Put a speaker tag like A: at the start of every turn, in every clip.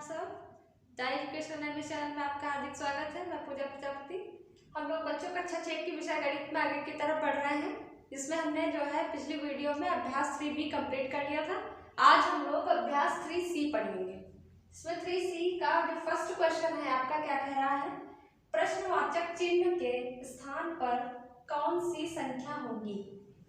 A: सब। Diet education and channel में आपका हार्दिक स्वागत है। मैं पूजा प्रजापति। हम लोग बच्चों कक्षा 6 की विषय गणित में आगे की तरफ बढ़ रहे हैं, जिसमें हमने जो है पिछली वीडियो में अभ्यास 3B कंप्लीट कर लिया था। आज हम लोग अभ्यास 3C पढ़ेंगे। इसमें 3C का जो फर्स्ट क्वेश्चन है आपका क्या कह रहा है, प्रश्नवाचक चिन्ह के स्थान पर कौन सी संख्या होगी।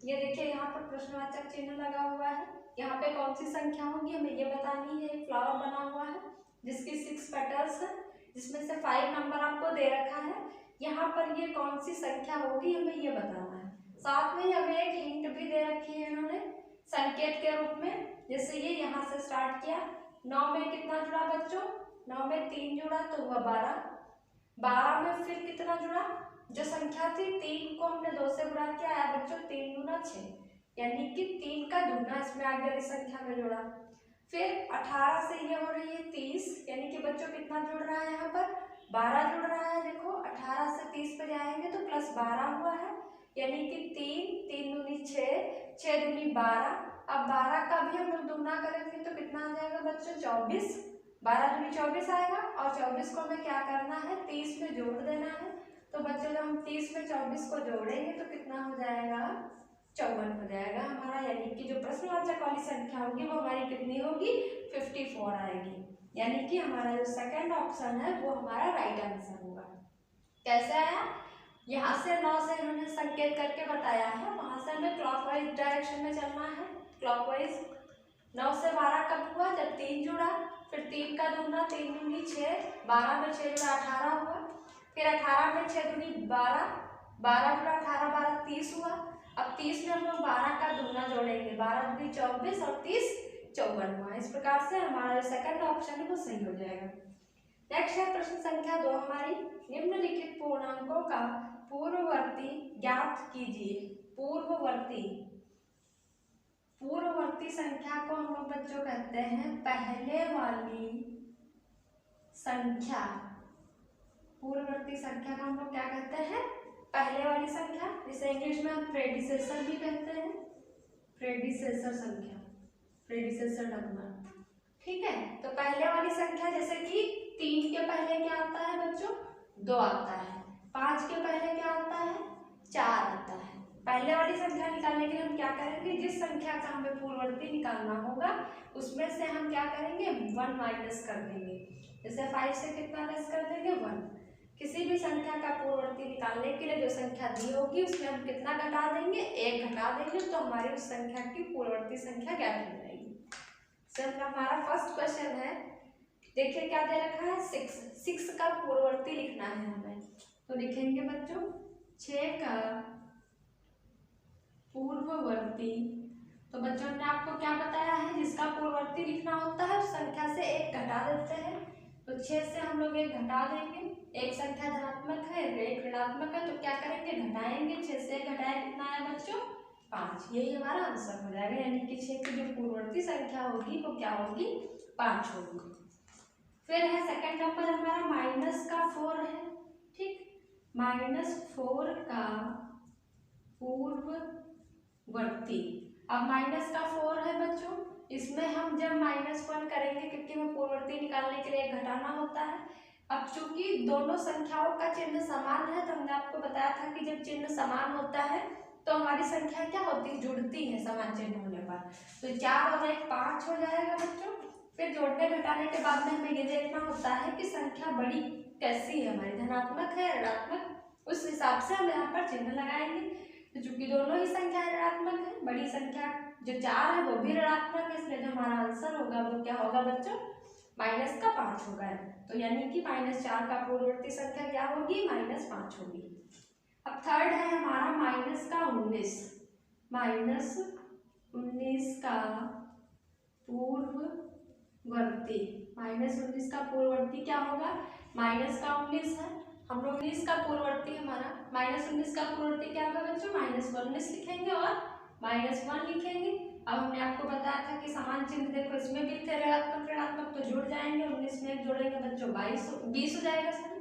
A: ये देखिए यहाँ पर प्रश्नवाचक चिन्ह लगा हुआ है, यहाँ पे कौन सी संख्या होगी हमें ये बतानी है। एक फ्लावर बना हुआ है जिसकी 6 पेटल्स है, जिसमें से 5 नंबर आपको दे रखा है। यहाँ पर ये कौन सी संख्या होगी हमें ये बताना है। साथ में हमें एक हिंट भी दे रखी है इन्होंने संकेत के रूप में। जैसे ये यहाँ से स्टार्ट किया, 9 में कितना जुड़ा बच्चों, 9 में 3 जुड़ा तो हुआ 12। 12 में फिर कितना जुड़ा, जो संख्या थी 3 को हमने 2 से गुणा किया, आया बच्चों 3 गुना 6, यानी कि 3 का दुगना इसमें आ गया, इस संख्या में जुड़ा। फिर 18 से ये हो रही है 30, यानी कि बच्चों कितना जुड़ रहा है, यहाँ पर 12 जुड़ रहा है। देखो 18 से 30 पे जाएंगे तो प्लस 12 हुआ है, यानी कि 3, 3 दूनी 6, 6 दूनी 12। अब 12 का भी हम लोग दुगना करेंगे तो कितना आ जाएगा बच्चों, 24। 12 दूनी 24 आएगा और 24 को हमें क्या करना है, 30 में जोड़ देना है। तो बच्चों जब हम 30 में 24 को जोड़ेंगे तो कितना हो जाएगा, 54 हो जाएगा हमारा। यानी कि जो प्रश्नवाचक वाली संख्या होगी वो हमारी कितनी होगी, 54 आएगी। यानी कि हमारा जो सेकंड ऑप्शन है वो हमारा राइट आंसर होगा। कैसे आया, यहाँ से 9 से इन्होंने संकेत करके बताया है, वहां से हमें क्लॉकवाइज डायरेक्शन में चलना है। क्लॉकवाइज 9 से 12 कब हुआ, जब 3 जुड़ा, फिर 3 का दुगना 3 दूनी 6, 12 में 6 जुड़ा 18 हुआ, फिर 18 में 6 दूनी 12, 12 जुड़ा 18, 12 30 हुआ। अब 30 में हम लोग 12 का दुगना जोड़ेंगे, 12 दूनी 24 और 30 54 हुआ। इस प्रकार से हमारा जो सेकंड ऑप्शन है वो सही हो जाएगा। नेक्स्ट है प्रश्न संख्या 2 हमारी, निम्नलिखित पूर्णांकों का पूर्ववर्ती ज्ञात कीजिए। पूर्ववर्ती संख्या को हम लोग बच्चों कहते हैं पहले वाली संख्या। पूर्ववर्ती संख्या को हम लोग क्या कहते हैं, पहले वाली संख्या, जिसे इंग्लिश में हम प्रेडिसेसर भी कहते हैं। प्रेडिसेसर संख्या, प्रेडिसेसर नंबर, ठीक है। तो पहले वाली संख्या जैसे कि 3 के पहले क्या आता है बच्चों, 2 आता है। 5 के पहले क्या आता है, 4 आता है। पहले वाली संख्या निकालने के लिए हम क्या करेंगे, जिस संख्या का हमें पूर्ववर्ती निकालना होगा उसमें से हम क्या करेंगे, 1 माइनस कर देंगे। जैसे 5 से कितना लेस कर देंगे, 1। किसी भी संख्या का पूर्ववर्ती निकालने के लिए जो संख्या दी होगी उसमें हम कितना घटा देंगे, 1 घटा देंगे, तो हमारी उस संख्या की पूर्ववर्ती संख्या ज्ञात हो जाएगी। सर हमारा फर्स्ट क्वेश्चन है, देखिए क्या दे रखा है, 6 का पूर्ववर्ती लिखना है हमें। तो लिखेंगे बच्चों 6 का पूर्ववर्ती। तो बच्चों ने आपको क्या बताया है, जिसका पूर्ववर्ती लिखना होता है उस संख्या से 1 घटा देते हैं। तो 6 से हम लोग 1 घटा देंगे, एक संख्या धनात्मक है एक ऋणात्मक है, तो क्या करेंगे, घटाएंगे। 6 से 1 घटाए कितना आया बच्चों, 5। यही हमारा आंसर हो जाएगा। यानी कि 6 की जो पूर्ववर्ती संख्या होगी वो क्या होगी, 5 होगी। फिर है सेकंड नंबर हमारा -4 है, ठीक। -4 का पूर्ववर्ती। अब -4 है बच्चों, इसमें हम जब -1 करेंगे क्योंकि हमें पूर्ववर्ती निकालने के लिए घटाना होता है। अब चूंकि दोनों संख्याओं का चिन्ह समान है, तो हमने आपको बताया था कि जब चिन्ह समान होता है तो हमारी संख्या क्या होती है, जुड़ती है समान चिन्ह होने पर। तो 4 और 1 5 हो जाएगा बच्चों। फिर जोड़ने घटाने के बाद में हमें ये देखना होता है कि संख्या बड़ी कैसी है हमारी, धनात्मक है ऋणात्मक, उस हिसाब से हम यहाँ पर चिन्ह लगाएंगे। तो चूंकि दोनों ही संख्या ऋणात्मक है, बड़ी संख्या जो 4 है वो भी ऋणात्मक है, इसलिए जो हमारा आंसर होगा वो क्या होगा बच्चों, -5 होगा। तो यानी कि -4 का पूर्ववर्ती संख्या क्या होगी, -5 होगी। अब थर्ड है हमारा -19। -19 का पूर्ववर्ती। -19 का पूर्ववर्ती क्या होगा, -19 है, हम लोग 19 का पूर्ववर्ती हमारा, -19 का पूर्ववर्ती क्या होगा बच्चों, -19 लिखेंगे और -1 लिखेंगे। अब हमने आपको बताया था कि समान चिन्ह देखो इसमें भी थे ऋणात्मक ऋणात्मक, तो जुड़ जाएंगे। 19 में 1 जोड़ेंगे बच्चों 20 हो जाएगा, सॉरी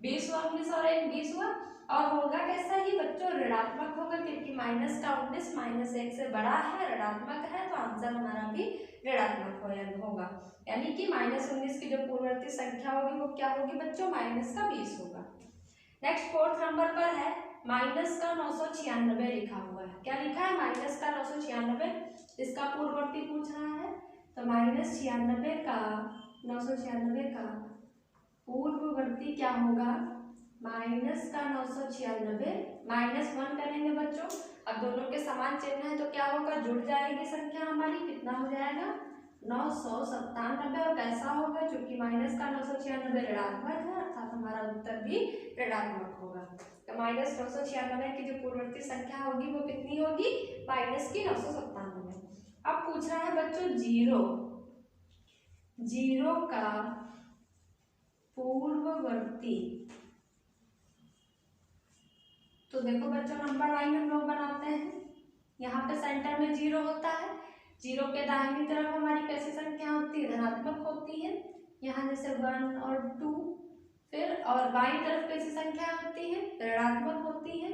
A: 20 हुआ, 19 और 1 20 हुआ। और होगा कैसा ही बच्चों, ऋणात्मक होगा, क्योंकि माइनस का 19 -1 से बड़ा है, ऋणात्मक है, तो आंसर हमारा भी ऋणात्मक होगा। यानी कि -19 की जो पूर्ववर्ती संख्या होगी वो क्या होगी बच्चों, माइनस का 20 होगा। नेक्स्ट 4th नंबर पर है माइनस का 996 लिखा हुआ है। क्या लिखा है, माइनस का 996, इसका पूर्ववर्ती पूछ रहा है। तो -96 का 996 का पूर्ववर्ती क्या होगा, माइनस का 996 -1 करेंगे बच्चों। अब दोनों के समान चिन्ह है तो क्या होगा, जुड़ जाएगी संख्या हमारी, कितना हो जाएगा 997। और कैसा होगा, क्योंकि माइनस का 996 ऋणात्मक है, अर्थात हमारा उत्तर भी ऋणात्मक होगा। तो -996 की जो पूर्ववर्ती संख्या होगी वो कितनी होगी, माइनस की 997। अब पूछ रहा है बच्चों जीरो का पूर्ववर्ती। तो देखो बच्चों नंबर लाइन हम लोग बनाते हैं, यहाँ पे सेंटर में 0 होता है, 0 के दाहिनी तरफ हमारी कैसी संख्या होती है, धनात्मक होती है, यहाँ जैसे 1 और 2। फिर और बाईं तरफ कैसी संख्या होती है, ऋणात्मक होती है,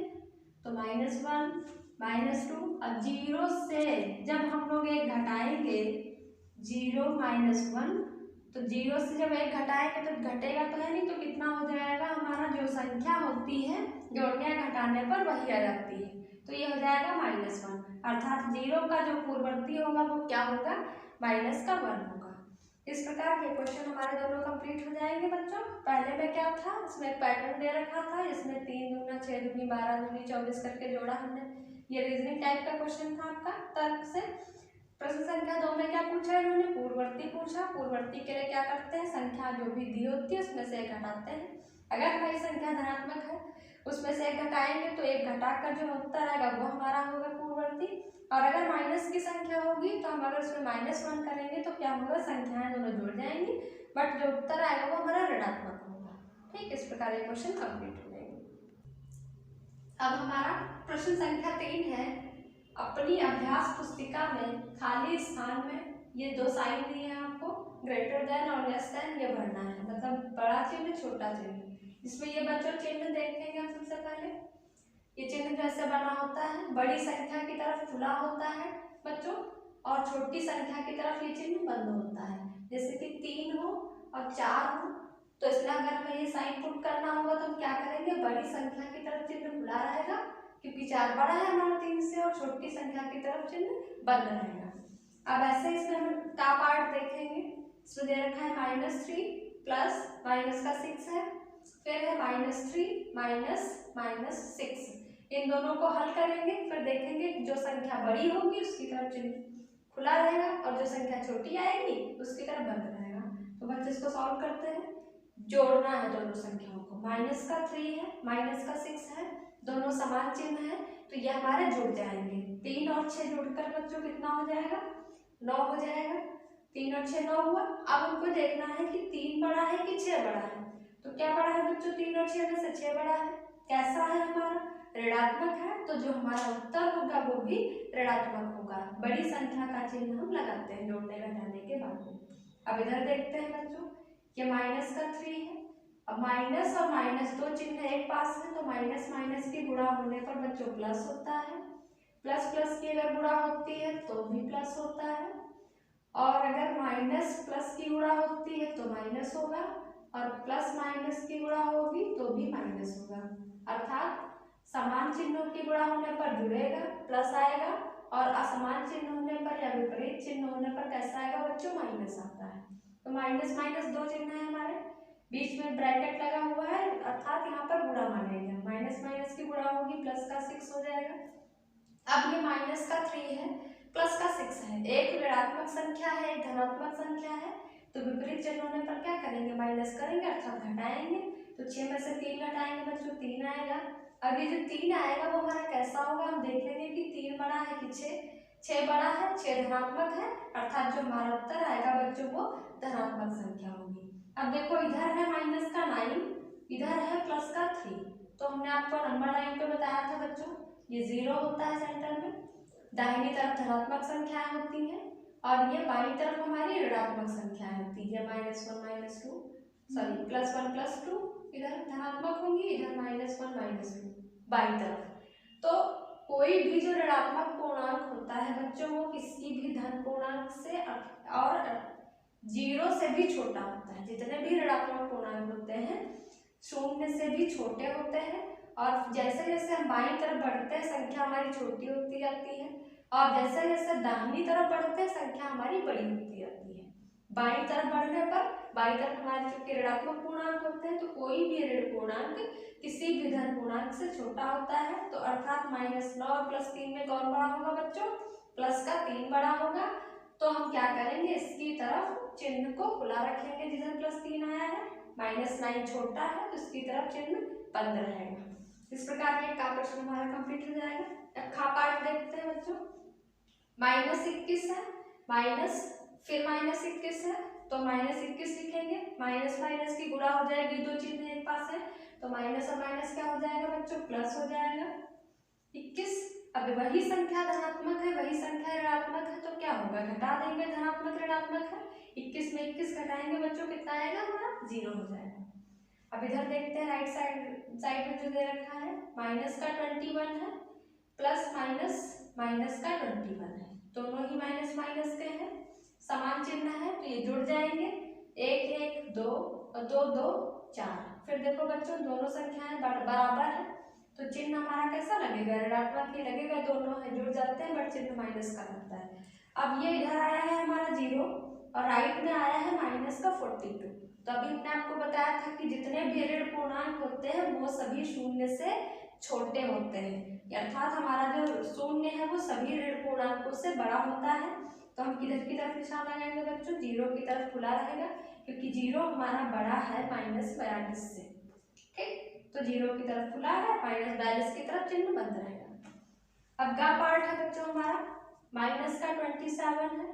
A: तो -1 -2। अब 0 से जब हम लोग एक घटाएंगे 0 -1, तो 0 से जब एक घटाएंगे तो घटेगा तो है नहीं, तो कितना हो जाएगा हमारा, जो संख्या होती है जोड़ने या घटाने पर वही आ जाती है, तो ये हो जाएगा -1, अर्थात 0 का जो पूर्ववर्ती होगा वो क्या होगा, -1 होगा। इस प्रकार के क्वेश्चन हमारे दोनों कंप्लीट हो जाएंगे बच्चों। पहले में क्या था, इसमें एक पैटर्न दे रखा था, इसमें 3 दूना 6 दूनी 12 दूनी 24 करके जोड़ा हमने, ये रीजनिंग टाइप का क्वेश्चन था आपका तर्क से। प्रश्न संख्या 2 में क्या पूछा इन्होंने, पूर्ववर्ती पूछा। पूर्ववर्ती के लिए क्या करते हैं, संख्या जो भी दी होती है उसमें से एक घटाते हैं। अगर हमारी संख्या धनात्मक है उसमें से एक घटाएंगे तो एक घटाकर जो उत्तर आएगा वो हमारा होगा पूर्ववर्ती। और अगर माइनस की संख्या होगी तो हम अगर उसमें -1 करेंगे तो क्या होगा, संख्याएं दोनों जुड़ जाएंगी, बट जो उत्तर आएगा वो हमारा ऋणात्मक होगा। ठीक, इस प्रकार ये क्वेश्चन कंप्लीट हो जाएंगे। अब हमारा प्रश्न संख्या 3 है, अपनी अभ्यास पुस्तिका में खाली स्थान में ये 2 साइन दिए हैं आपको, ग्रेटर देन और लेस देन, ये भरना है, मतलब बड़ा चिन्ह छोटा चिन्ह। इसमें ये बच्चों चिन्ह देखेंगे हम सबसे पहले, ये चिन्ह जैसे बना होता है, बड़ी संख्या की तरफ खुला होता है बच्चों, और छोटी संख्या की तरफ ये चिन्ह बंद होता है। जैसे कि 3 हो और 4 हो, तो इसमें अगर हमें ये साइन पुट करना होगा तो हम क्या करेंगे, बड़ी संख्या की तरफ चिन्ह खुला रहेगा क्योंकि 4 बड़ा है हमारा 3 से, और छोटी संख्या की तरफ चिन्ह बंद रहेगा। अब ऐसे इसमें हम का पार्ट देखेंगे, इसमें दे रखा है -3 प्लस माइनस का 6 है, फिर है -3 -6। इन दोनों को हल करेंगे, फिर देखेंगे जो संख्या बड़ी होगी उसकी तरफ चिन्ह खुला रहेगा और जो संख्या छोटी आएगी उसकी तरफ बंद रहेगा। तो बच्चे इसको सॉल्व करते हैं, जोड़ना है दोनों संख्याओं को, माइनस का 3 है माइनस का 6 है, दोनों समान चिन्ह है तो ये हमारे जुड़ जाएंगे। 3 और 6 जुड़कर बच्चों कितना हो जाएगा, 9 हो जाएगा। 3 और 6 9 हुआ। अब हमको देखना है कि 3 बड़ा है कि 6 बड़ा है, तो क्या बड़ा है बच्चों, 3 और 6 में से 6 बड़ा है। कैसा है हमारा, ऋणात्मक है, तो जो हमारा उत्तर होगा वो भी ऋणात्मक होगा। बड़ी संख्या का चिन्ह हम लगाते हैं जोड़ने घटाने के बाद। अब इधर देखते हैं बच्चों, ये माइनस का 3 है, अब माइनस और माइनस दो चिन्ह एक पास है, तो माइनस माइनस की गुणा होने पर बच्चों प्लस होता है, प्लस प्लस की अगर गुणा होती है तो भी प्लस होता है, और अगर माइनस प्लस की गुणा होती है तो माइनस होगा, और प्लस माइनस की गुणा होगी तो भी माइनस होगा। अर्थात समान चिन्हों की गुणा होने पर जुड़ेगा प्लस आएगा, और असमान चिन्ह होने पर या विपरीत चिन्ह होने पर कैसा आएगा बच्चों, माइनस आता है। तो माइनस माइनस दो चिन्ह है हमारे, बीच में ब्रैकेट लगा हुआ है, अर्थात यहाँ पर गुणा मानेगा, माइनस माइनस की गुणा होगी प्लस का 6 हो जाएगा। अब ये माइनस का 3 है प्लस का 6 है, एक ऋणात्मक संख्या है एक धनात्मक संख्या है, तो विपरीत चिन्ह होने पर क्या करेंगे, माइनस करेंगे अर्थात घटाएंगे। तो 6 में से 3 घटाएंगे बच्चों 3 आएगा। अब ये जो 3 आएगा वो हमारा कैसा होगा, हम देख लेंगे कि 3 बड़ा है कि 6 बड़ा है, 6 धनात्मक है, अर्थात जो हमारा उत्तर आएगा बच्चों वो धनात्मक संख्या होगी। अब देखो इधर है माइनस का 9, इधर है प्लस का 3, तो हमने आपको नंबर लाइन पे बताया था बच्चों, ये 0 होता है सेंटर में, दाहिनी तरफ धनात्मक संख्याएं होती हैं और ये बाईं तरफ हमारी ऋणात्मक संख्याएं होती है, -1 -2। सॉरी +1 +2, इधर धनात्मक होंगी, इधर -1 -2 बाईं तरफ। तो कोई भी जो ऋणात्मक पूर्णांक होता है बच्चों वो किसी भी धन पूर्णांक से और 0 से भी छोटा होता है। जितने भी ऋणात्मक पूर्णांक होते हैं 0 से भी छोटे होते हैं, और जैसे जैसे हम बाईं तरफ बढ़ते हैं संख्या हमारी छोटी होती जाती है, और जैसे जैसे दाहिनी तरफ बढ़ते हैं संख्या हमारी बड़ी होती जाती है। बाईं तरफ बढ़ने पर बाईं तरफ हमारे चूंकि ऋणात्मक पूर्णांक होते हैं तो कोई भी ऋण पूर्णांक किसी भी धन पूर्णांक से छोटा होता है। तो अर्थात -9 और +3 में कौन बड़ा होगा बच्चों? प्लस का 3 बड़ा होगा। तो हम क्या करेंगे, इसकी तरफ चिन्ह को खुला रखेंगे जिधर +3 आया है, -9 छोटा है तो इसकी तरफ चिन्ह बंद रहेगा। इस प्रकार ये का प्रश्न हमारा कंप्लीट हो जाएगा। अब खा पार्ट देखते हैं बच्चों। -21 है, माइनस फिर -21 है तो -21 लिखेंगे, माइनस माइनस की गुणा हो जाएगी, दो चिन्ह एक पास है तो माइनस और माइनस क्या हो जाएगा बच्चों? प्लस हो जाएगा 21। अब वही संख्या धनात्मक है, वही संख्या ऋणात्मक है तो क्या होगा? घटा देंगे, धनात्मक ऋणात्मक है, 21 में 21 घटाएंगे बच्चों, कितना आएगा हमारा? 0 हो जाएगा। अब इधर देखते हैं राइट साइड में जो दे रखा है, माइनस का 21 है प्लस माइनस माइनस का 21 है, दोनों ही माइनस माइनस के हैं, समान चिन्ह है तो ये जुड़ जाएंगे, 1 1 2 और 2 2 4। फिर देखो बच्चों दोनों संख्याएं बराबर है तो चिन्ह हमारा कैसा लगेगा? ऋणात्मक ही लगेगा, दोनों है जुड़ जाते हैं बट चिन्ह माइनस का लगता है। अब ये इधर आया है हमारा 0 और राइट में आया है -42। तो अभी मैंने आपको बताया था कि जितने भी ऋण पूर्णांक होते हैं वो सभी 0 से छोटे होते हैं, अर्थात हमारा जो 0 है वो सभी ऋण पूर्णांकों से बड़ा होता है। तो हम किधर की तरफ निशान लगाएंगे बच्चों? 0 की तरफ खुला रहेगा, क्योंकि 0 हमारा बड़ा है -42 से। ठीक, तो 0 की तरफ खुला है, -42 की तरफ चिन्ह बंद रहेगा। अब का पार्ट है बच्चों हमारा, माइनस का 27 है,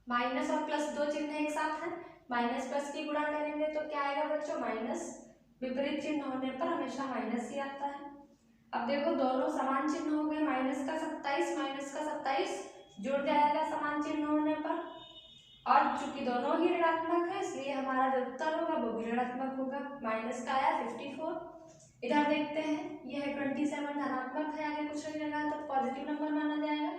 A: माइनस और प्लस दो चिन्ह एक साथ है, माइनस प्लस की गुणा करेंगे तो क्या आएगा बच्चों? माइनस, विपरीत चिन्ह होने पर हमेशा माइनस ही आता है। अब देखो दोनों समान चिन्ह हो गए, माइनस का 27 माइनस का 27 जुड़ जाएगा समान चिन्ह होने पर, और चूंकि दोनों ही ऋणात्मक है इसलिए हमारा जो उत्तर होगा वो भी ऋणात्मक होगा। माइनस का आया 54। इधर देखते हैं यह है 27 धनात्मक है, आगे कुछ नहीं लगा तो पॉजिटिव नंबर माना जाएगा।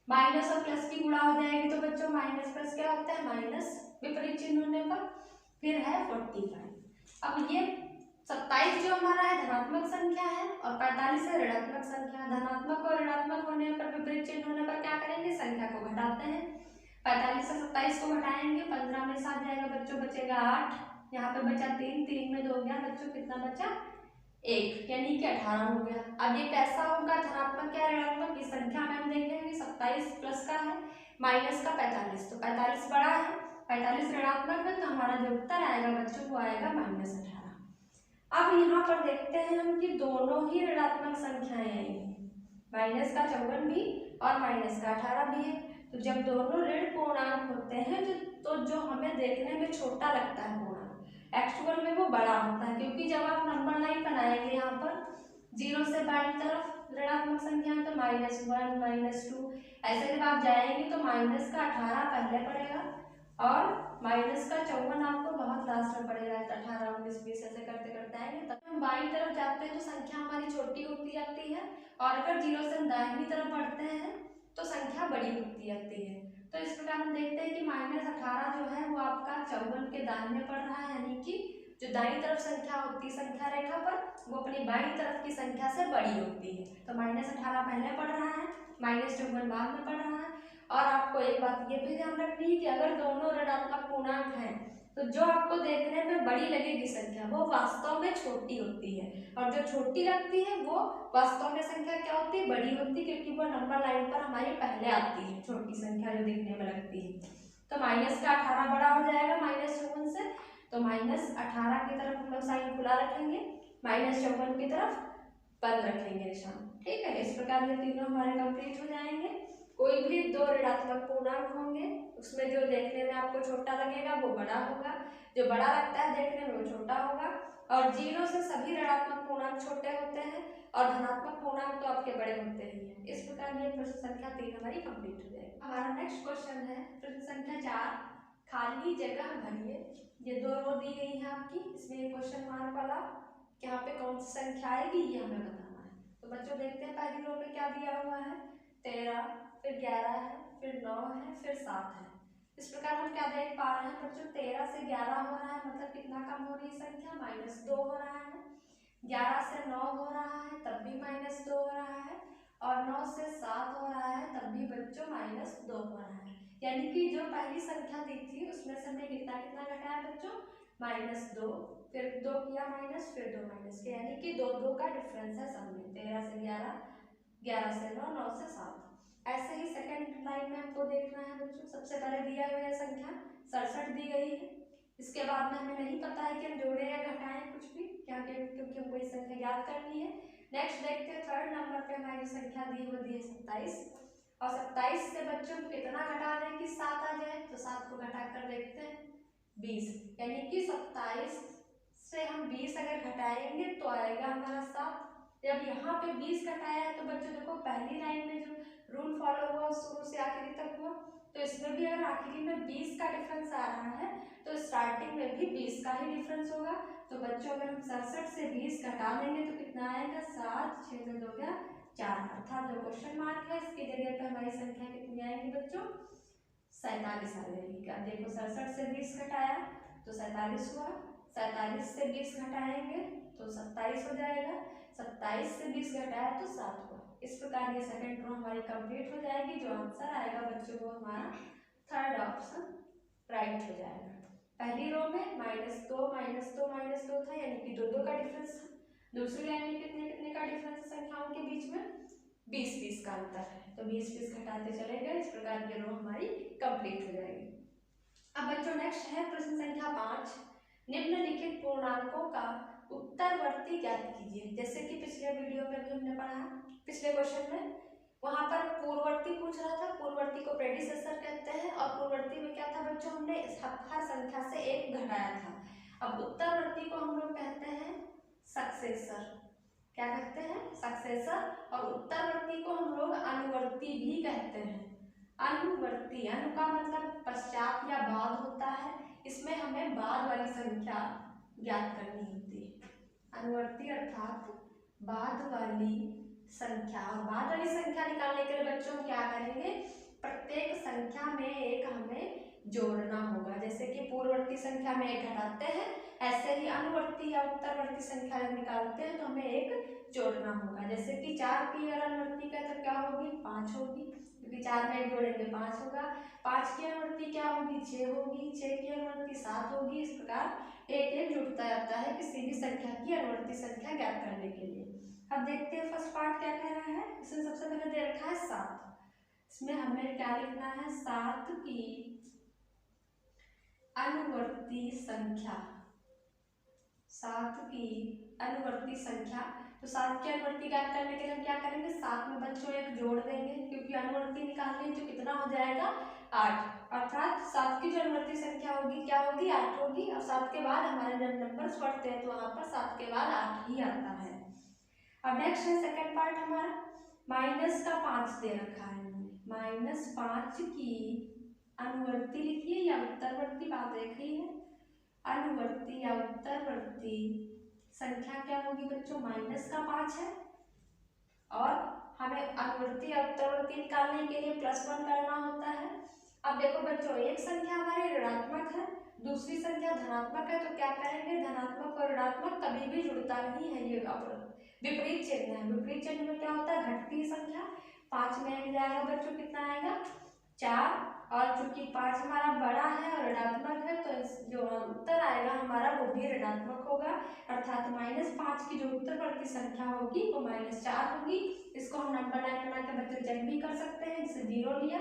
A: माइनस और प्लस की गुणा हो जाएगी तो बच्चों माइनस प्लस क्या होता है? माइनस, विपरीत चिन्ह होने पर। फिर है 45। अब ये 27 जो हमारा है धनात्मक संख्या है और 45 है ऋणात्मक संख्या। धनात्मक और ऋणात्मक होने पर, विपरीत चिन्ह होने पर क्या करेंगे? संख्या को घटाते हैं। 45 से 27 को घटाएंगे, 15 में 7 जाएगा बच्चों, बचेगा 8, यहाँ पे बचा 3, 3 में 2 गया बच्चों, कितना बचा? 1, यानी कि 18 हो गया। अब ये कैसा होगा, धनात्मक या ऋणात्मक? इस संख्या में हम देखेंगे 27 प्लस का है माइनस का 45, तो 45 बड़ा है, 45 ऋणात्मक है तो हमारा जो उत्तर आएगा बच्चों वो आएगा -18। अब यहाँ पर देखते हैं हम कि दोनों ही ऋणात्मक संख्याएं आएंगी, माइनस का 54 भी और माइनस का 18 भी है। तो जब दोनों ऋण पूर्णांक होते हैं तो जो हमें देखने में छोटा लगता है पूर्णांक, एक्चुअल में वो बड़ा होता है, क्योंकि जब आप नंबर लाइन बनाएंगे यहाँ पर 0 से बाईं तरफ ऋणात्मक संख्या तो -1 -2, ऐसे जब आप जाएंगे तो माइनस का 18 पहले पड़ेगा और माइनस का 54 आपको बहुत लास्ट में पड़ेगा। 18 19 20 ऐसे करते करते आएंगे, तब हम बाईं तरफ जाते हैं तो संख्या हमारी छोटी होती जाती है, और अगर 0 से हम दाहिनी तरफ बढ़ते हैं तो संख्या बड़ी होती जाती है। तो इस प्रकार हम देखते हैं कि -18 जो है वो आपका 54 के दाहिने पड़ रहा है, यानी कि जो दाईं तरफ संख्या होती है संख्या रेखा पर वो अपनी बाईं तरफ की संख्या से बड़ी होती है। तो -18 पहले पड़ रहा है, -54 बाद में पड़ रहा है। और आपको एक बात ये भी ध्यान रखनी है कि अगर दोनों ऋणात्मक पूर्णांक हैं तो जो आपको देखने में बड़ी लगेगी संख्या वो वास्तव में छोटी होती है, और जो छोटी लगती है वो वास्तव में संख्या क्या होती है? बड़ी होती है, क्योंकि वो नंबर लाइन पर हमारी पहले आती है छोटी संख्या जो दिखने में लगती है। तो माइनस का 18 बड़ा हो जाएगा -54 से, तो -18 की तरफ हम लोग साइन खुला रखेंगे, -54 की तरफ बंद रखेंगे निशान। ठीक है, इस प्रकार ये तीनों हमारे कंप्लीट हो जाएंगे। कोई भी दो ऋणात्मक पूर्णांक होंगे उसमें जो देखने में आपको छोटा लगेगा वो बड़ा होगा, जो बड़ा लगता है देखने में वो छोटा होगा, और 0 से सभी ऋणात्मक पूर्णांक छोटे होते हैं और धनात्मक पूर्णांक तो आपके बड़े होते ही हैं। इस प्रकार ये प्रश्न संख्या 3 हमारी कंप्लीट हो जाएगी। हमारा नेक्स्ट क्वेश्चन है प्रश्न संख्या 4, खाली जगह भरिए। ये 2 रो दी गई है आपकी, इसमें क्वेश्चन मार्क वाला यहाँ पे कौन सी संख्या आएगी ये हमें बताना है। तो बच्चों देखते हैं पहली रो में क्या दिया हुआ है, 13, फिर 11 है, फिर 9 है, फिर 7 है। इस प्रकार हम क्या देख पा रहे हैं बच्चों, 13 से 11 हो रहा है, मतलब कितना कम हो रही है संख्या, -2 हो रहा है। 11 से 9 हो रहा है, तब भी -2 हो रहा है। और 9 से 7 हो रहा है, तब भी बच्चों -2 हो रहा है। यानी कि जो पहली संख्या दी थी उसमें से हमने कितना कितना घटाया बच्चों, -2, फिर 2 किया माइनस, फिर 2 माइनस किया, यानी कि 2 का डिफरेंस है सब में, 13 से 11, 11 से 9, 9 से 7। ऐसे ही सेकंड लाइन में हमको देखना है बच्चों, सबसे पहले दिया हुआ संख्या 67 दी गई है। इसके बाद में हमें नहीं पता है कि हम जोड़े या घटाएं कुछ भी, क्या क्योंकि हमको ये संख्या याद करनी है। नेक्स्ट देखते हैं थर्ड नंबर पे हमारी संख्या दी हुई है 27, और 27 से बच्चों कितना घटा दें कि 7 आ जाए, तो 7 को घटा कर देखते हैं 20, यानी कि 27 से हम 20 अगर घटाएंगे तो आएगा हमारा 7। जब यहाँ पे 20 घटाया है तो बच्चों देखो पहली लाइन में जो रूल फॉलो हुआ शुरू से आखिरी तक हुआ, तो इसमें भी अगर आखिरी में 20 का डिफरेंस आ रहा है तो स्टार्टिंग में भी 20 का ही डिफरेंस होगा। तो बच्चों अगर हम 67 से 20 घटा देंगे तो कितना आएगा, 7, 6 में 2 गया 4, अर्थात जो क्वेश्चन मार्क है इसकी जगह पे हमारी संख्या कितनी आएगी बच्चों, 47 आ जाएगी। अब देखो 67 से 20 घटाया तो 47 हुआ, 47 से 20 घटाएंगे तो 27 हो जाएगा, 27 से 20 घटाया तो 7 हुआ। इस प्रकार ये सेकंड रो हमारी कंप्लीट हो जाएगी। जो आंसर आएगा बच्चों को हमारा थर्ड ऑप्शन राइट हो जाएगा। पहली रो में -2 -2 -2 था, यानी कि 2 का डिफरेंस था। दूसरी लाइन में कितने कितने का डिफरेंस संख्याओं के बीच में, 20 का अंतर है, तो 20 घटाते चले गए। इस प्रकार ये रो हमारी कंप्लीट हो जाएगी। अब बच्चों नेक्स्ट है प्रश्न संख्या 5, निम्नलिखित पूर्णांकों का उत्तरवर्ती ज्ञात कीजिए। जैसे कि पिछले वीडियो में भी हमने पढ़ा, पिछले क्वेश्चन में वहां पर पूर्ववर्ती पूछ रहा था, पूर्ववर्ती को प्रेडिसेसर कहते हैं, और पूर्ववर्ती में क्या था बच्चों, हमने हर संख्या से 1 घटाया था। अब उत्तरवर्ती को हम लोग कहते हैं सक्सेसर, क्या कहते हैं, सक्सेसर। और उत्तरवर्ती को हम लोग अनुवर्ती भी कहते हैं। अनुवर्ती, अनु का मतलब पश्चात या बाद होता है, इसमें हमें बाद वाली संख्या ज्ञात करनी होती है। अनुवर्ती अर्थात बाद वाली संख्या, और बाद वाली संख्या निकालने के लिए बच्चों हम क्या करेंगे, प्रत्येक संख्या में एक हमें जोड़ना होगा। जैसे कि पूर्ववर्ती संख्या में 1 घटाते हैं, ऐसे ही अनुवर्ती या उत्तरवर्ती संख्या जब निकालते हैं तो हमें 1 जोड़ना होगा। जैसे कि 4 की अगर अनुवर्ती का तो क्या होगी, 5 होगी, क्योंकि 4 में 1 जोड़ेंगे 5 होगा। 5 की अनुवर्ती क्या होगी, 6 होगी। 6 की अनुवर्ती 7 होगी। इस प्रकार एक जुड़ता जाता है किसी भी संख्या की अनुवर्ती संख्या ज्ञात करने के लिए। अब देखते हैं फर्स्ट पार्ट क्या कह रहा है। इसमें सबसे पहले दे रखा है 7, इसमें हमें क्या लिखना है, 7 की अनुवर्ती संख्या, 7 की अनुवर्ती संख्या। तो 7 की अनुवर्ती ज्ञात करने के लिए हम क्या करेंगे, 7 में बच्चों 1 जोड़ देंगे, क्योंकि अनुवर्ती निकालनी तो कितना हो जाएगा, 8, अर्थात 7 की जो अनुवर्ती संख्या होगी क्या होगी, 8 होगी। और 7 के बाद हमारे जब नंबर्स पढ़ते हैं तो वहां पर 7 के बाद 8 ही आता है। अब नेक्स्ट है सेकंड पार्ट हमारा, -5 दे रखा है, -5 की अनुवर्ती लिखिए या उत्तरवर्ती, बात देख रही है, अनुवर्ती या उत्तरवर्ती संख्या क्या होगी बच्चों, -5 है, और हमें अनुवर्ती या उत्तरवर्ती निकालने के लिए +1 करना होता है। अब देखो बच्चों, एक संख्या हमारी ऋणात्मक है, दूसरी संख्या धनात्मक है, तो क्या करेंगे, धनात्मक और ऋणात्मक कभी भी जुड़ता नहीं है, ये विपरीत चिन्ह है। विपरीत चिन्ह में क्या होता है, घटती संख्या। 5 में 1 जाएगा बच्चों, कितना आएगा, 4, और चूंकि 5 हमारा बड़ा है और ऋणात्मक है तो जो उत्तर आएगा हमारा वो भी ऋणात्मक होगा, अर्थात -5 की जो उत्तरवर्ती संख्या होगी वो -4 होगी। इसको हम नंबर लाइन बना के बच्चे चेक भी कर सकते हैं, जैसे 0 लिया,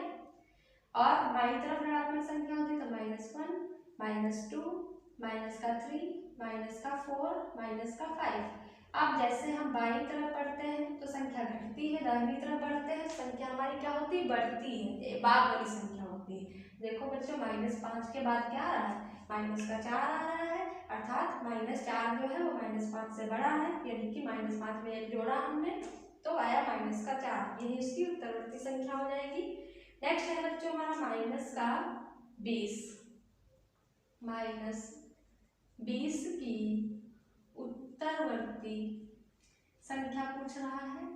A: और बाईं तरफ ऋणात्मक संख्या होती तो -1, -2, -3, -4, -5। अब जैसे हम बाईं तरफ बढ़ते हैं तो संख्या घटती है, दाहिनी तरफ बढ़ते हैं संख्या हमारी क्या होती है, बढ़ती है, बाद वाली संख्या होती है। देखो बच्चों, -5 के बाद क्या आ रहा है, -4 आ रहा है, अर्थात -4 जो है वो -5 से बड़ा है, यानी कि -5 में 1 जोड़ा हमने तो आया -4, यही इसकी उत्तरवर्ती संख्या हो जाएगी। नेक्स्ट है बच्चों हमारा -20, 20 की उत्तरवर्ती संख्या पूछ रहा है,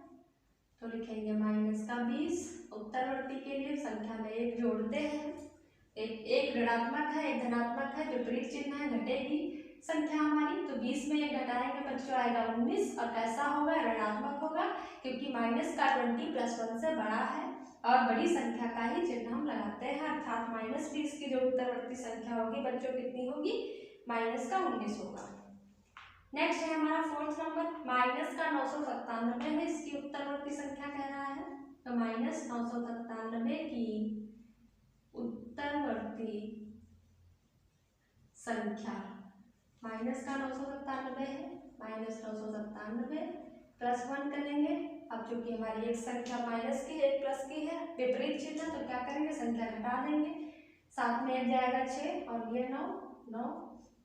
A: तो लिखेंगे -20 उत्तरवर्ती के लिए संख्या में एक जोड़ते हैं, एक ऋणात्मक है एक धनात्मक है, विपरीत चिन्ह है, घटेगी संख्या हमारी, तो 20 में एक घटाएंगे बच्चों आएगा 19 और कैसा होगा, ऋणात्मक होगा, क्योंकि माइनस का 20 + 1 से बड़ा है और बड़ी संख्या का ही चिन्ह हम लगाते हैं, अर्थात -20 की जो उत्तरवर्ती संख्या होगी बच्चों कितनी होगी, -19 होगा। नेक्स्ट है हमारा 4th नंबर, -997 है, इसकी उत्तरवर्ती संख्या कह रहा है, तो -997 की उत्तरवर्ती संख्या -997 है, -997 +1 करेंगे। अब चूंकि हमारी एक संख्या माइनस की एक प्लस की है, विपरीत चिन्ह, तो क्या करेंगे, संख्या घटा देंगे, साथ में एक जाएगा 6 और ये 9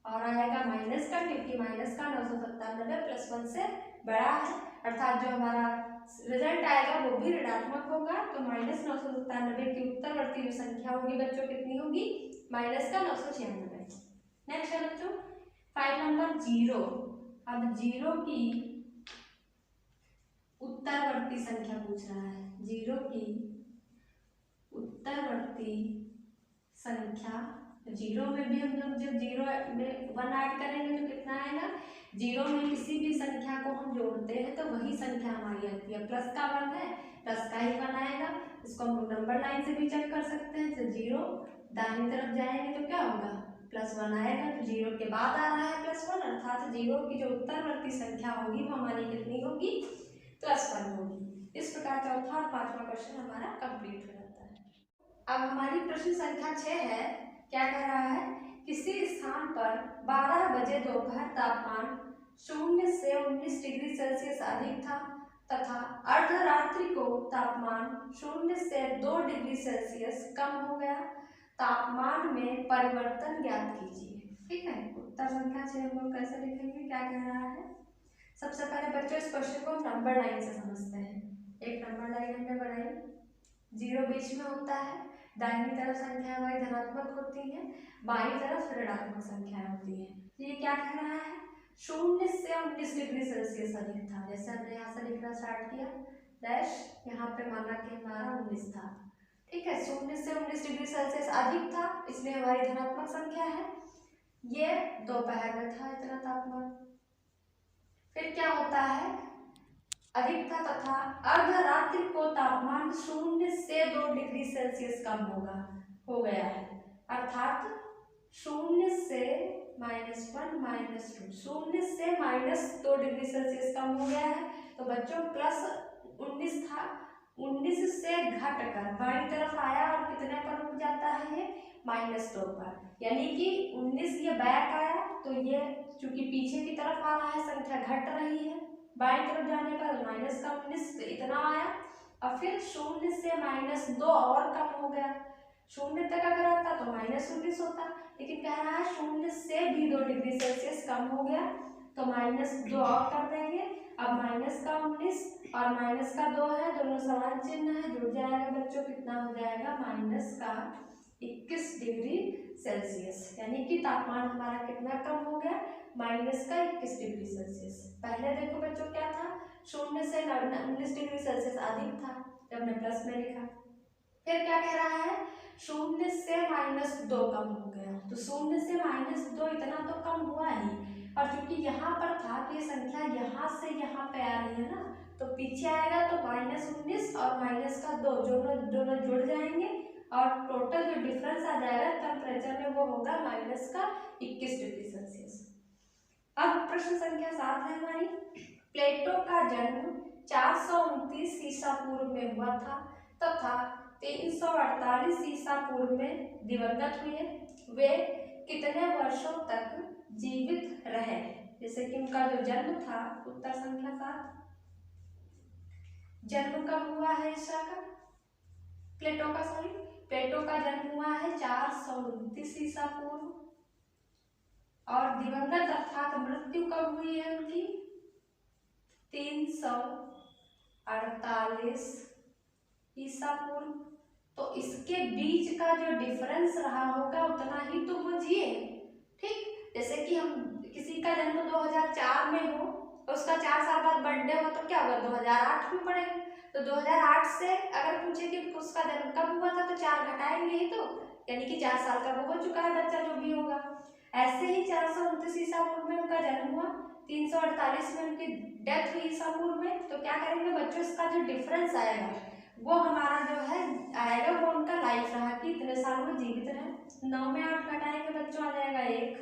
A: और आएगा माइनस का, क्योंकि माइनस का 997 + 1 से बड़ा है, अर्थात जो हमारा रिजल्ट आएगा वो भी ऋणात्मक होगा, तो -997 की उत्तरवर्ती जो संख्या होगी बच्चों कितनी होगी, -996। नेक्स्ट है बच्चों 5 नंबर 0। अब 0 की उत्तरवर्ती संख्या पूछ रहा है, 0 की उत्तरवर्ती संख्या, 0 में भी हम लोग जब 0 में 1 ऐड करेंगे तो कितना आएगा, 0 में किसी भी संख्या को हम जोड़ते हैं तो वही संख्या हमारी आती है, प्लस का 1 है प्लस का ही 1 आएगा, इसको हम नंबर लाइन से भी चेक कर सकते हैं, जब 0 दाहिनी तरफ जाएंगे तो क्या होगा, +1 आएगा, तो 0 के बाद आ रहा है +1, अर्थात 0 की जो उत्तरवर्ती संख्या होगी वो हमारी कितनी होगी, +1 होगी। इस प्रकार चौथा और पांचवा क्वेश्चन हमारा कंप्लीट हो जाता है। अब हमारी प्रश्न संख्या 6 है, क्या कह रहा है, किसी स्थान पर 12 बजे दोपहर तापमान 0 से 19 डिग्री सेल्सियस अधिक था तथा अर्धरात्रि को तापमान 0 से 2 डिग्री सेल्सियस कम हो गया, तापमान में परिवर्तन ज्ञात कीजिए। ठीक है, उत्तर संख्या 6 हम लोग कैसे लिखेंगे, क्या कह रहा है, सबसे पहले बच्चों इस क्वेश्चन को नंबर लाइन से समझते हैं। एक नंबर लाइन हमने बनाई, 0 बीच में होता है, दाहिनी तरफ संख्या हमारी धनात्मक होती है, बाईं तरफ ऋणात्मक संख्या होती है। तो ये क्या कह रहा है, 0 से 19 डिग्री सेल्सियस अधिक था, जैसे हमने यहाँ से लिखना स्टार्ट किया, डैश यहाँ पे माना कि हमारा 19 था, ठीक है, 0 से 19 डिग्री सेल्सियस अधिक था, इसमें हमारी धनात्मक संख्या है, ये दोपहर में था इतना तापमान। फिर क्या होता है, अधिक था तथा अर्धरात्रि को तापमान 0 से 2 डिग्री सेल्सियस कम हो गया है, अर्थात 0 से -1 -2 0 से -2 डिग्री सेल्सियस कम हो गया है, तो बच्चों +19 था, 19 से घटकर बाईं तरफ आया और कितने पर रुक जाता है, ये -2 पर, यानी कि 19 ये बैक आया, तो ये चूंकि पीछे की तरफ आ रहा है संख्या घट रही है, बाईं तरफ जाने पर -19 इतना आया, और फिर 0 से -2 और कम हो गया, 0 तक अगर आता तो -19 होता, लेकिन कह रहा है 0 से भी 2 डिग्री सेल्सियस कम हो गया, तो -2 और कर देंगे, अब -19 और -2 है, दोनों समान चिन्ह है, जुड़ जाएगा बच्चों, कितना हो जाएगा, -21 डिग्री सेल्सियस, यानी कि तापमान हमारा कितना कम हो गया, -21 डिग्री सेल्सियस। पहले देखो बच्चों क्या था, 0 से 19 डिग्री सेल्सियस अधिक था, जब हमने प्लस में लिखा, फिर क्या कह रहा है, 0 से -2 कम हो गया, तो 0 से -2 इतना तो कम हुआ ही, और क्योंकि यहाँ पर था कि ये संख्या यहाँ से यहाँ पे आ रही है ना, तो पीछे आएगा तो -19 और -2 दोनों जुड़ जाएंगे और टोटल जो डिफरेंस आ जाएगा टेम्परेचर में वो होगा -21 डिग्री सेल्सियस। अब प्रश्न संख्या 7 है हमारी, प्लेटो का जन्म 429 ईसा पूर्व में हुआ था तथा 348 ईसा पूर्व में दिवंगत हुए, वे कितने वर्षों तक जीवित रहे, जैसे कि उनका जो जन्म था, उत्तर संख्या 7, जन्म कब हुआ है ईसा का, प्लेटो का जन्म हुआ है 429 ईसा पूर्व, और दिवंगत अर्थात मृत्यु कब हुई है उनकी, 348 ईसा पूर्व, तो इसके बीच का जो डिफरेंस रहा होगा उतना ही तो वो जिए, का जन्म 2004 में हो और उसका 4 साल बाद बर्थडे हो तो क्या होगा, 2008 में पड़ेगा। तो 2008 से अगर पूछे कि उसका जन्म कब हुआ था तो 4 घटाएंगे ही तो, यानी कि 4 साल का वो हो चुका है बच्चा जो भी होगा। ऐसे ही 429 ईसा पूर्व में उनका जन्म हुआ, 348 में उनकी डेथ हुई ईसा पूर्व में। तो क्या करेंगे बच्चों, इसका जो डिफरेंस आएगा वो हमारा जो है आएगा वो उनका लाइफ रहा कि इतने साल वो जीवित रहे। 9 में 8 घटाएंगे बच्चों आ जाएगा 1,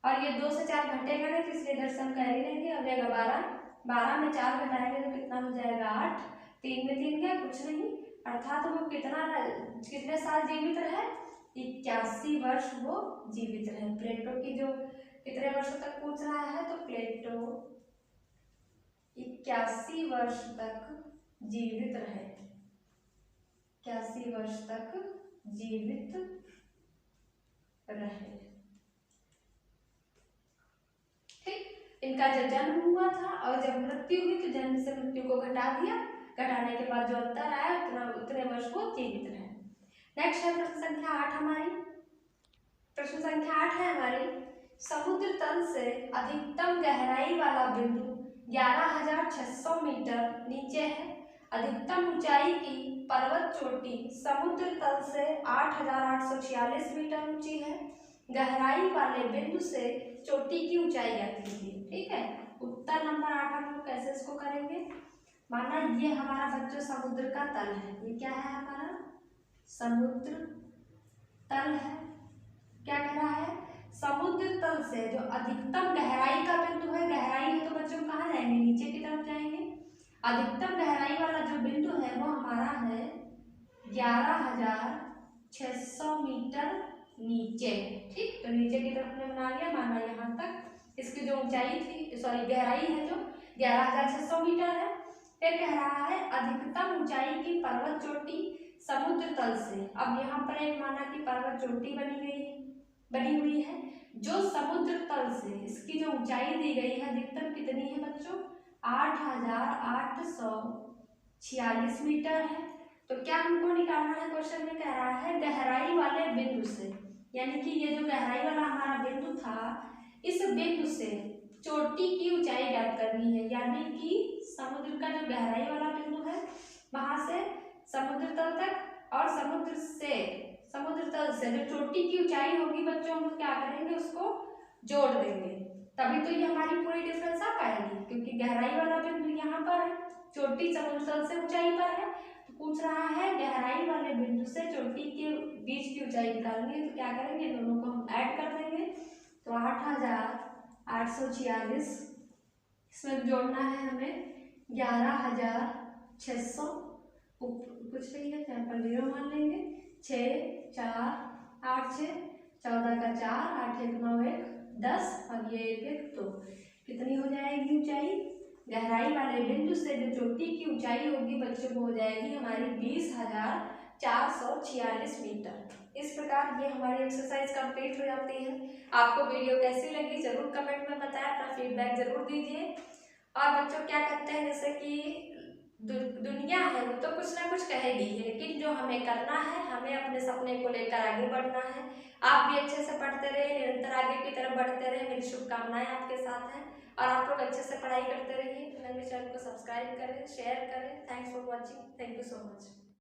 A: और ये 2 से 4 घटेगा नहीं तो इसलिए इधर से हम कैरी लेंगे, आ जाएगा 12। 12 में 4 घटाएंगे तो कितना हो जाएगा 8। 3 में 3 क्या, कुछ नहीं, अर्थात वो कितने साल जीवित रहे, 81 वर्ष वो जीवित रहे। प्लेटो की जो कितने वर्षों तक पूछ रहा है तो प्लेटो 81 वर्ष तक जीवित रहे, 81 वर्ष तक जीवित रहे। ठीक, इनका जब जन्म हुआ था और जब मृत्यु हुई तो जन्म से मृत्यु को घटा दिया, घटाने के बाद जो अंतर आया उतने वर्ष वो जीवित रहे। नेक्स्ट है प्रश्न संख्या 8 हमारी। प्रश्न संख्या 8 है हमारी, समुद्र तल से अधिकतम गहराई वाला बिंदु 11,600 मीटर नीचे है। अधिकतम ऊंचाई की पर्वत चोटी समुद्र तल से 8,846 मीटर ऊंची है। गहराई वाले बिंदु से चोटी की ऊंचाई ज्ञात कीजिए। ठीक है, उत्तर नंबर 8 हम लोग कैसे इसको करेंगे। माना ये हमारा बच्चों समुद्र का तल है, ये क्या है हमारा समुद्र तल है। क्या कह रहा है, समुद्र तल से जो अधिकतम गहराई का बिंदु है, गहराई है तो बच्चों कहाँ जाएंगे, नीचे की तरफ जाएंगे। अधिकतम गहराई वाला जो बिंदु है वो हमारा है 11,600 मीटर नीचे। ठीक, तो नीचे की तरफ में बना लिया, माना यहाँ तक इसकी जो ऊंचाई थी, सॉरी गहराई है जो 11,600 मीटर है। फिर कह रहा है अधिकतम ऊंचाई की पर्वत चोटी समुद्र तल से। अब यहाँ पर एक माना कि पर्वत चोटी बनी हुई है जो समुद्र तल से, इसकी जो ऊंचाई दी गई है अधिकतम कितनी है बच्चों, 8,846 मीटर है। तो क्या हमको निकालना है, क्वेश्चन में कह रहा है गहराई वाले बिंदु से, यानी कि ये जो गहराई वाला हमारा बिंदु था, इस बिंदु से चोटी की ऊंचाई ज्ञात करनी है। यानी कि समुद्र का जो गहराई वाला बिंदु है वहां से समुद्र तल तक और समुद्र तल से जो चोटी की ऊंचाई होगी बच्चों, हम क्या करेंगे उसको जोड़ देंगे, तभी तो ये हमारी पूरी डिफरेंस आ पाएगी। क्योंकि गहराई वाला बिंदु यहाँ पर है, चोटी समुद्र तल से ऊंचाई पर है, तो पूछ रहा है गहराई वाले बिंदु से चोटी के बीच की ऊंचाई निकालनी है। तो क्या करेंगे, दोनों को हम ऐड कर देंगे। तो 8,846 इसमें जोड़ना है हमें 11,600, कुछ नहीं है यहाँ पर 0 मान लेंगे। 6 4 8 6 14 का 4 8 1 9 1 10 और ये 1 1 2, कितनी हो जाएगी ऊंचाई, गहराई वाले बिंदु से जो चोटी की ऊंचाई होगी बच्चों को हो जाएगी हमारी 20,446 मीटर। इस प्रकार ये हमारी एक्सरसाइज कंप्लीट हो जाती है। आपको वीडियो कैसी लगी जरूर कमेंट में बताएं, अपना फीडबैक जरूर दीजिए। और बच्चों क्या कहते हैं, जैसे कि दुनिया है वो तो कुछ ना कुछ कहेगी, लेकिन जो हमें करना है, हमें अपने सपने को लेकर आगे बढ़ना है। आप भी अच्छे से पढ़ते रहे, निरंतर आगे की तरफ बढ़ते रहे, मेरी शुभकामनाएं आपके साथ हैं। और आप लोग अच्छे से पढ़ाई करते रहिए। मेरे चैनल को सब्सक्राइब करें, शेयर करें। Thanks for watching, thank you so much.